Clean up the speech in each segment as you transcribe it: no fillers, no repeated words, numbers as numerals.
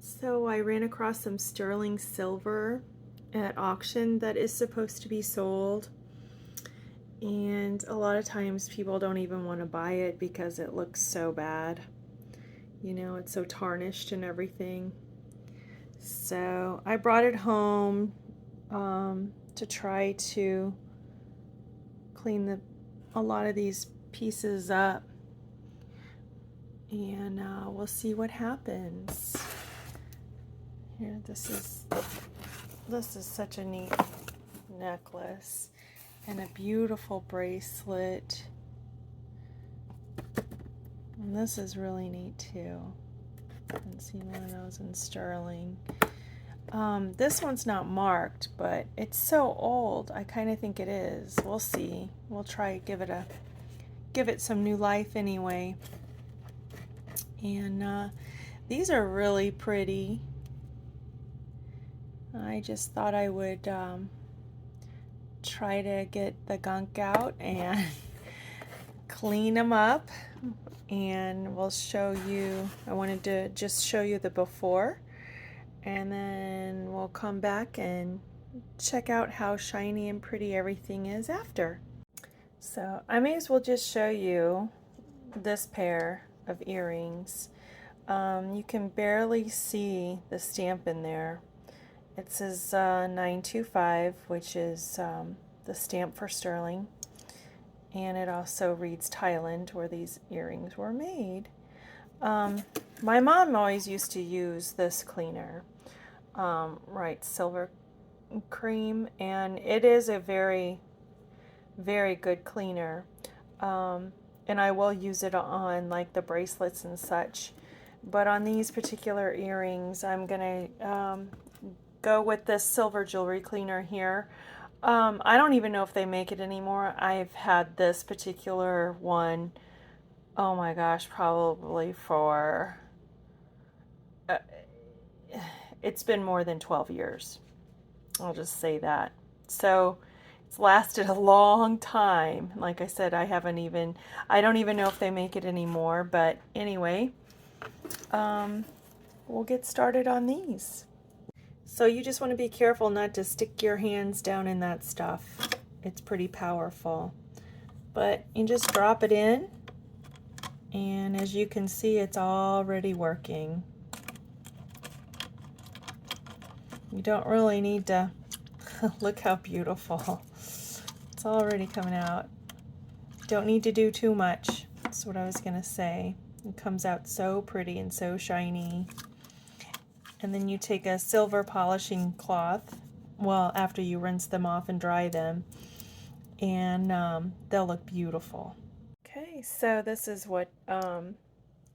So I ran across some sterling silver at auction that is supposed to be sold, and a lot of times people don't even want to buy it because it looks so bad. You know, it's so tarnished and everything. So I brought it home to try to clean a lot of these pieces up, and we'll see what happens. Here, this is such a neat necklace and a beautiful bracelet. And this is really neat too. I haven't seen one of those in sterling. This one's not marked, but it's so old. I kind of think it is. We'll see. We'll try give it some new life anyway. And these are really pretty. I just thought I would try to get the gunk out and clean them up, and we'll show you. I wanted to just show you the before, and then we'll come back and check out how shiny and pretty everything is after. So I may as well just show you this pair of earrings. You can barely see the stamp in there. It says 925, which is the stamp for sterling, and it also reads Thailand, where these earrings were made. My mom always used to use this cleaner, right, Silver Cream, and it is a very, very good cleaner. And I will use it on like the bracelets and such, but on these particular earrings I'm gonna go with this silver jewelry cleaner here. I don't even know if they make it anymore. I've had this particular one, oh my gosh, probably for it's been more than 12 years. I'll just say that. So it's lasted a long time. Like I said, I don't even know if they make it anymore, but anyway, we'll get started on these. So you just want to be careful not to stick your hands down in that stuff. It's pretty powerful. But you just drop it in, and as you can see, it's already working. You don't really need to look how beautiful. It's already coming out. Don't need to do too much. That's what I was going to say. It comes out so pretty and so shiny. And then you take a silver polishing cloth, well, after you rinse them off and dry them, and they'll look beautiful. Okay, so this is what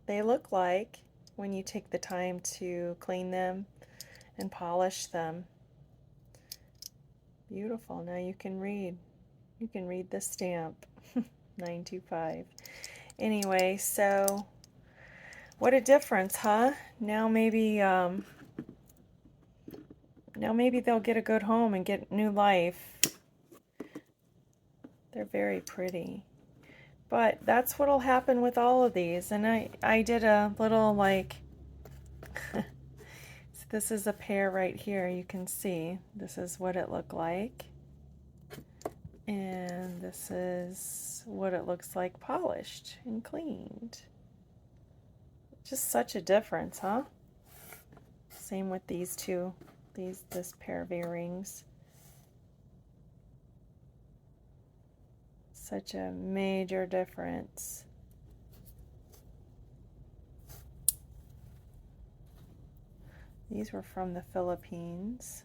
they look like when you take the time to clean them and polish them. Beautiful. Now you can read the stamp. 925. Anyway, so what a difference, huh? Now maybe they'll get a good home and get new life. They're very pretty. But that's what'll happen with all of these. And I did a little like so this is a pair right here. You can see this is what it looked like. And this is what it looks like polished and cleaned. Just such a difference, huh? Same with these two, this pair of earrings. Such a major difference. These were from the Philippines.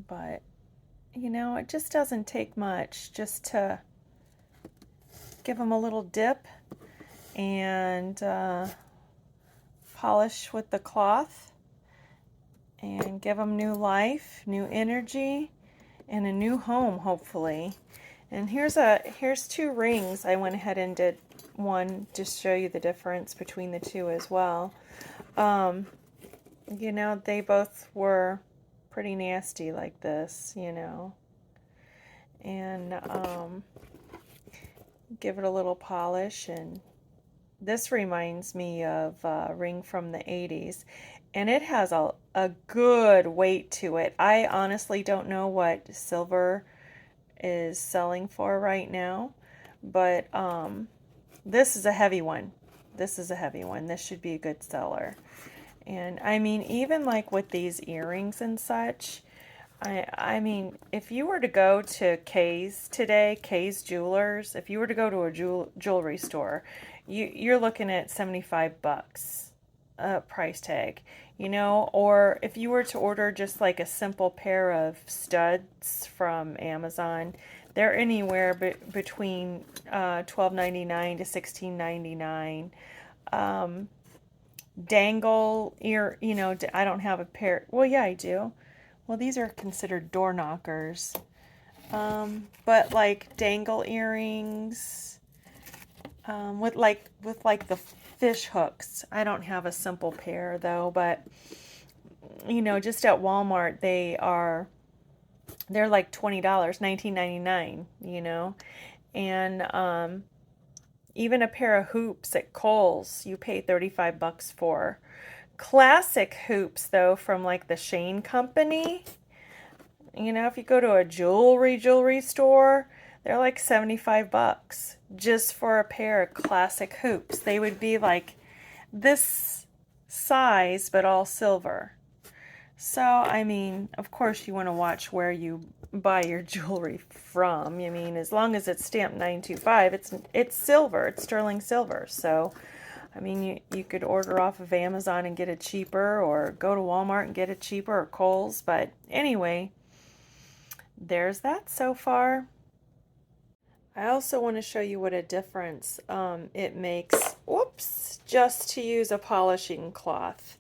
But, you know, it just doesn't take much just to give them a little dip and polish with the cloth and give them new life, new energy, and a new home, hopefully. And here's two rings. I went ahead and did one just to show you the difference between the two as well. You know, they both were pretty nasty like this, you know. And give it a little polish and This reminds me of a ring from the 80s, and it has a good weight to it. I honestly don't know what silver is selling for right now, but this is a heavy one. This is a heavy one. This should be a good seller. And I mean, even like with these earrings and such, I mean, if you were to go to Kay's today, Kay's Jewelers, if you were to go to a jewelry store, you're looking at 75 bucks price tag, you know, or if you were to order just like a simple pair of studs from Amazon, they're anywhere between $12.99 to $16.99. Dangle ear, you know, I don't have a pair. Well, yeah, I do. Well, these are considered door knockers. But like dangle earrings, with like the fish hooks. I don't have a simple pair though, but you know, just at Walmart they're like $20, $19.99, you know. And even a pair of hoops at Kohl's, you pay 35 bucks for. Classic hoops though from like the Shane Company. You know, if you go to a jewelry store, they're like 75 bucks just for a pair of classic hoops. They would be like this size, but all silver. So, I mean, of course you want to watch where you buy your jewelry from. I mean, as long as it's stamped 925, it's silver, it's sterling silver. So, I mean, you could order off of Amazon and get it cheaper, or go to Walmart and get it cheaper, or Kohl's. But anyway, there's that so far. I also want to show you what a difference it makes, whoops, just to use a polishing cloth.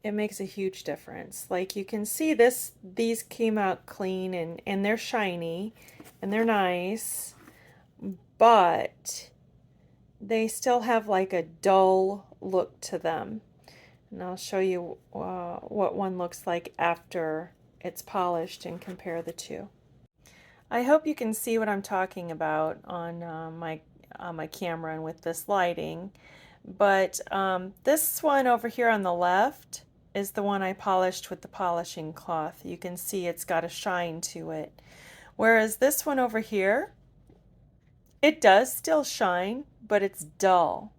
It makes a huge difference. Like you can see these came out clean and they're shiny and they're nice, but they still have like a dull look to them. And I'll show you what one looks like after it's polished and compare the two. I hope you can see what I'm talking about on my camera and with this lighting. But this one over here on the left is the one I polished with the polishing cloth. You can see it's got a shine to it. Whereas this one over here, it does still shine, but it's dull.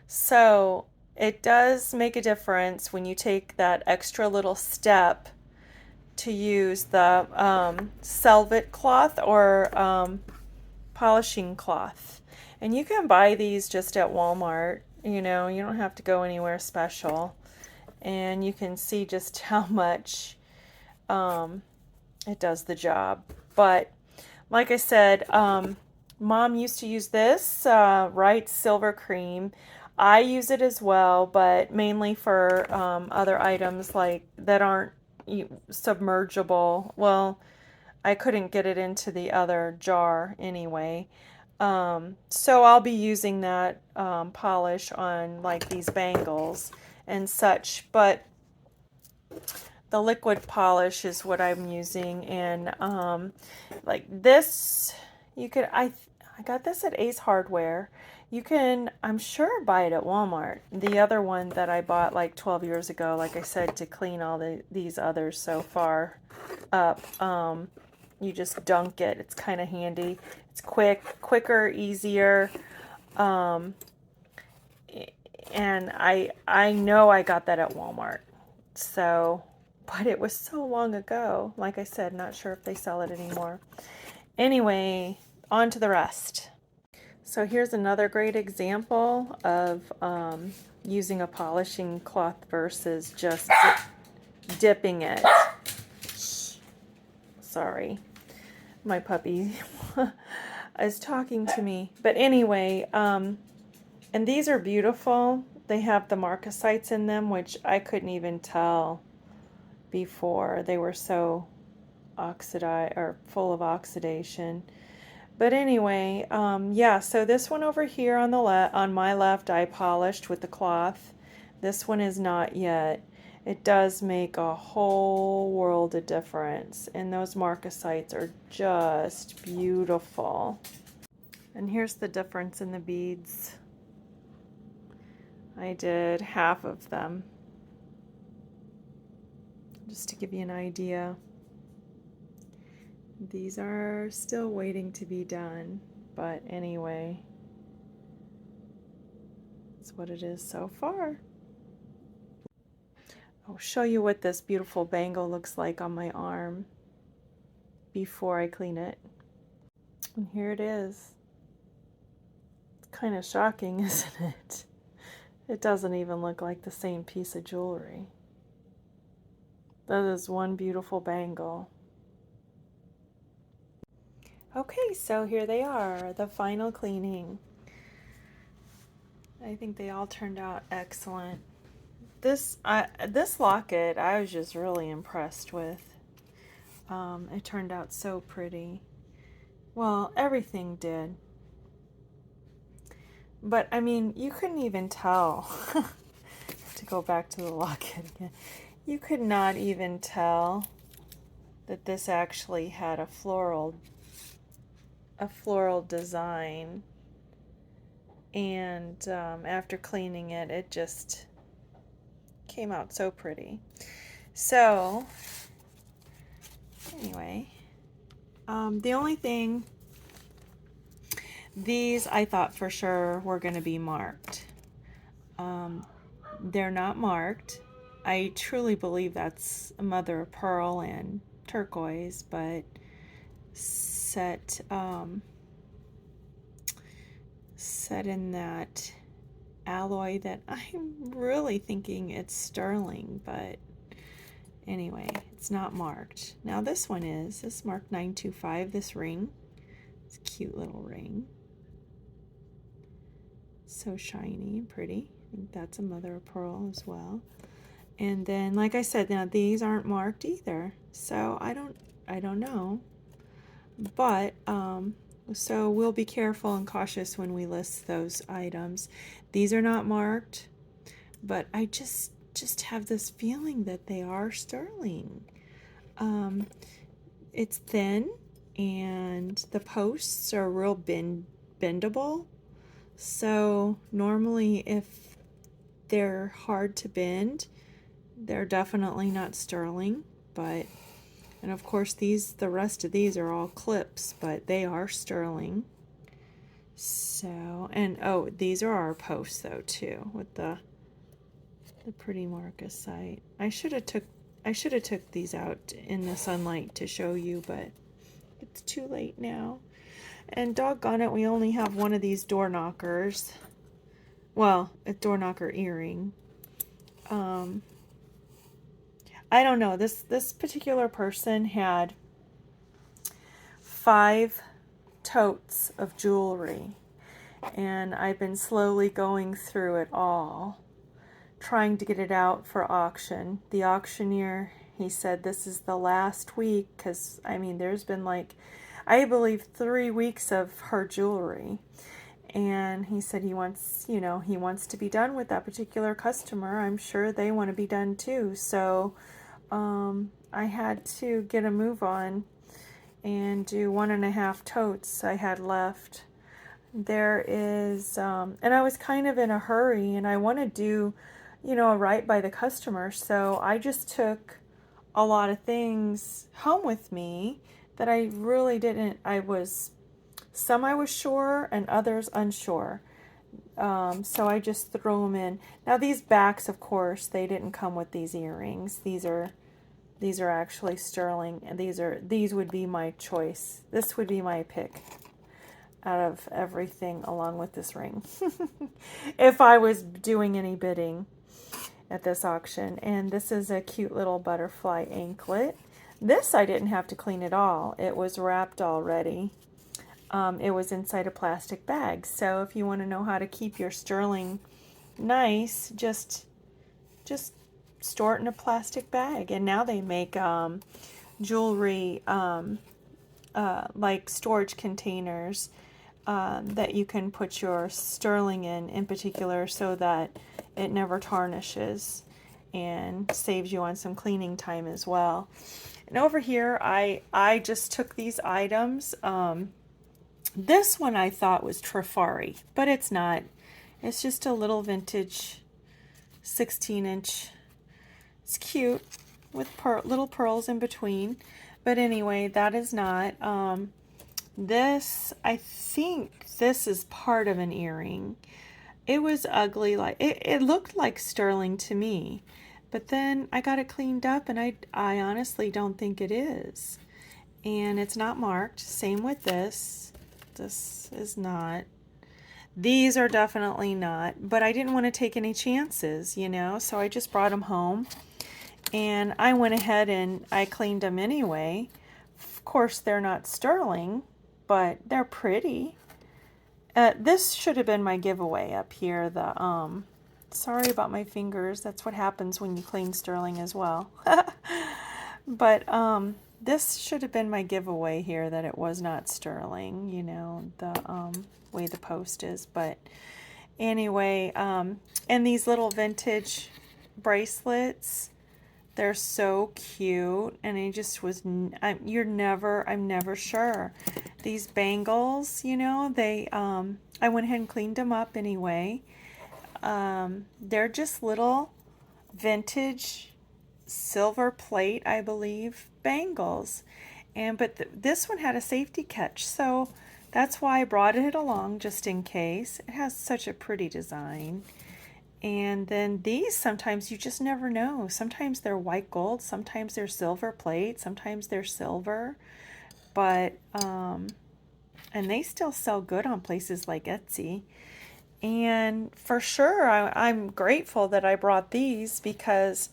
So it does make a difference when you take that extra little step to use the Velvet cloth or polishing cloth. And you can buy these just at Walmart. You know, you don't have to go anywhere special. And you can see just how much it does the job. But like I said, Mom used to use this Wright Silver Cream. I use it as well, but mainly for other items like that aren't submergible. Well, I couldn't get it into the other jar anyway. So I'll be using that polish on like these bangles and such, but the liquid polish is what I'm using. And like this, I got this at Ace Hardware. You can, I'm sure, buy it at Walmart. The other one that I bought like 12 years ago, like I said, to clean all these others so far up, you just dunk it. It's kind of handy. It's quicker, easier. And I know I got that at Walmart. So, but it was so long ago. Like I said, not sure if they sell it anymore. Anyway, on to the rest. So here's another great example of using a polishing cloth versus just dipping it. Sorry, my puppy is talking to me. But anyway, and these are beautiful. They have the marcasites in them, which I couldn't even tell before. They were so oxidized or full of oxidation. But anyway, yeah, so this one over here on on my left, I polished with the cloth. This one is not yet. It does make a whole world of difference, and those marcasites are just beautiful. And here's the difference in the beads. I did half of them, just to give you an idea. These are still waiting to be done, but anyway, that's what it is so far. I'll show you what this beautiful bangle looks like on my arm before I clean it. And here it is. It's kind of shocking, isn't it? It doesn't even look like the same piece of jewelry. That is one beautiful bangle. Okay, so here they are, the final cleaning. I think they all turned out excellent. This locket I was just really impressed with. It turned out so pretty. Well, everything did. But I mean, you couldn't even tell. To go back to the locket again. You could not even tell that this actually had a floral design. And after cleaning it, it just came out so pretty. So anyway, the only thing, these I thought for sure were going to be marked. They're not marked. I truly believe that's a mother of pearl and turquoise, but set in that alloy that I'm really thinking it's sterling, but anyway, it's not marked. Now this one is. This is marked 925, this ring. It's a cute little ring. So shiny and pretty. I think that's a mother of pearl as well. And then, like I said, now these aren't marked either. So I don't know. But so we'll be careful and cautious when we list those items. These are not marked, but I just have this feeling that they are sterling. It's thin, and the posts are real bendable. So normally if they're hard to bend, they're definitely not sterling. But, and of course the rest of these are all clips, but they are sterling. So, and oh, these are our posts though too, with the pretty marcasite. I should have took these out in the sunlight to show you, but it's too late now. And doggone it, we only have one of these door knockers. Well, a door knocker earring. I don't know. This particular person had 5 totes of jewelry, and I've been slowly going through it all, trying to get it out for auction. The auctioneer, he said this is the last week, because I mean there's been like, I believe 3 weeks of her jewelry, and he said he wants to be done with that particular customer. I'm sure they want to be done too. So I had to get a move on and do 1.5 totes I had left. There is, and I was kind of in a hurry, and I want to do, right by the customer. So I just took a lot of things home with me that I really didn't. Some I was sure and others unsure. So I just throw them in. Now these backs, of course, they didn't come with these earrings. These are actually sterling, and these would be my choice. This would be my pick out of everything, along with this ring. If I was doing any bidding at this auction. And this is a cute little butterfly anklet. This I didn't have to clean at all. It was wrapped already. It was inside a plastic bag. So if you want to know how to keep your sterling nice, just store it in a plastic bag. And now they make jewelry like storage containers that you can put your sterling in particular, so that it never tarnishes and saves you on some cleaning time as well. And over here I just took these items This one I thought was Trifari, but it's not. It's just a little vintage 16-inch. It's cute with little pearls in between. But anyway, that is not. This, I think this is part of an earring. It was ugly, like it looked like sterling to me. But then I got it cleaned up and I honestly don't think it is. And it's not marked. Same with this. This is not. These are definitely not, but I didn't want to take any chances, you know, so I just brought them home and I went ahead and I cleaned them anyway. Of course, they're not sterling, but they're pretty. This should have been my giveaway up here. Sorry about my fingers. That's what happens when you clean sterling as well. But this should have been my giveaway here, that it was not sterling, you know, the way the post is. But anyway, and these little vintage bracelets, they're so cute, and I just was, I'm never sure. These bangles, you know, I went ahead and cleaned them up anyway. They're just little vintage silver plate, I believe, bangles. But this one had a safety catch, so that's why I brought it along, just in case. It has such a pretty design. And then these, sometimes you just never know. Sometimes they're white gold, sometimes they're silver plate, sometimes they're silver. But, and they still sell good on places like Etsy. And for sure, I'm grateful that I brought these, because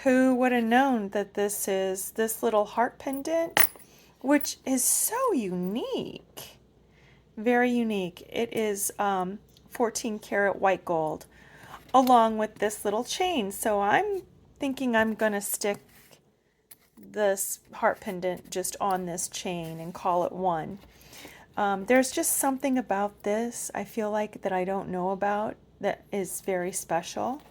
who would have known that this is this little heart pendant, which is so unique. Very unique. It is 14 karat white gold, along with this little chain. So I'm thinking I'm going to stick this heart pendant just on this chain and call it one. There's just something about this, I feel like, that I don't know about, that is very special.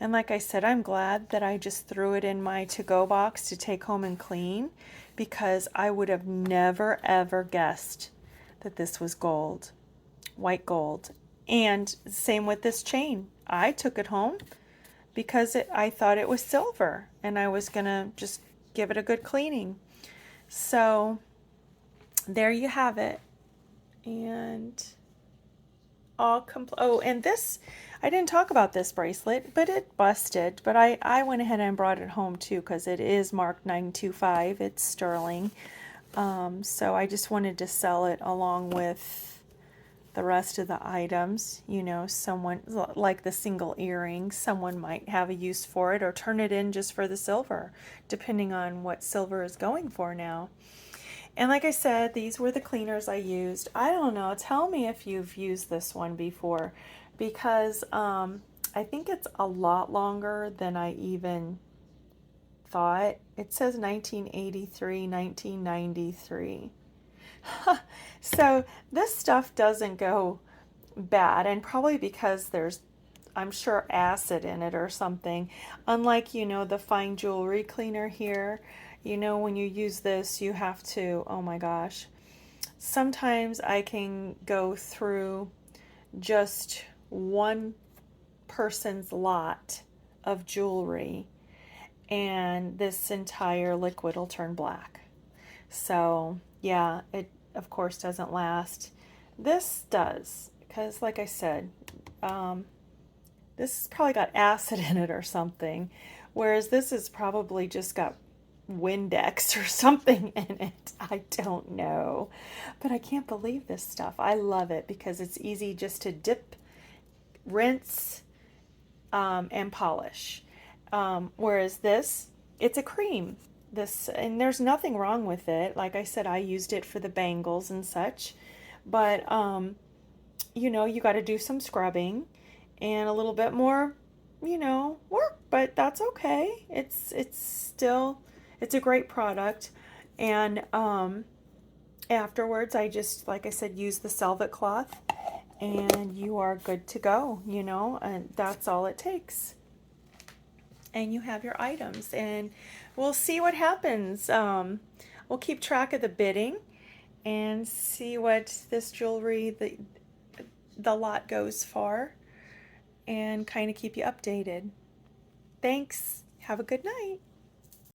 And like I said, I'm glad that I just threw it in my to-go box to take home and clean, because I would have never ever guessed that this was gold, white gold. And same with this chain. I took it home because I thought it was silver, and I was gonna just give it a good cleaning. So there you have it. And and this, I didn't talk about this bracelet, but it busted. But I went ahead and brought it home too, because it is marked 925. It's sterling. So I just wanted to sell it along with the rest of the items. You know, someone, like the single earring, someone might have a use for it, or turn it in just for the silver, depending on what silver is going for now. And like I said, these were the cleaners I used. I don't know, tell me if you've used this one before, because I think it's a lot longer than I even thought. It says 1983, 1993. So this stuff doesn't go bad, and probably because there's, I'm sure, acid in it or something. Unlike, you know, the fine jewelry cleaner here. You know, when you use this, you have to, oh my gosh, sometimes I can go through just one person's lot of jewelry, and this entire liquid will turn black. So yeah, it of course doesn't last. This does, because like I said, this has probably got acid in it or something, whereas this has probably just got Windex or something in it. I don't know, but I can't believe this stuff. I love it because it's easy just to dip, rinse, and polish. Whereas this, it's a cream. This, and there's nothing wrong with it. Like I said, I used it for the bangles and such, but you know, you got to do some scrubbing and a little bit more, you know, work, but that's okay. It's still, it's a great product. And afterwards, I just, like I said, use the Velvet cloth, and you are good to go, you know, and that's all it takes. And you have your items, and we'll see what happens. We'll keep track of the bidding, and see what this jewelry, the lot goes for, and kind of keep you updated. Thanks. Have a good night.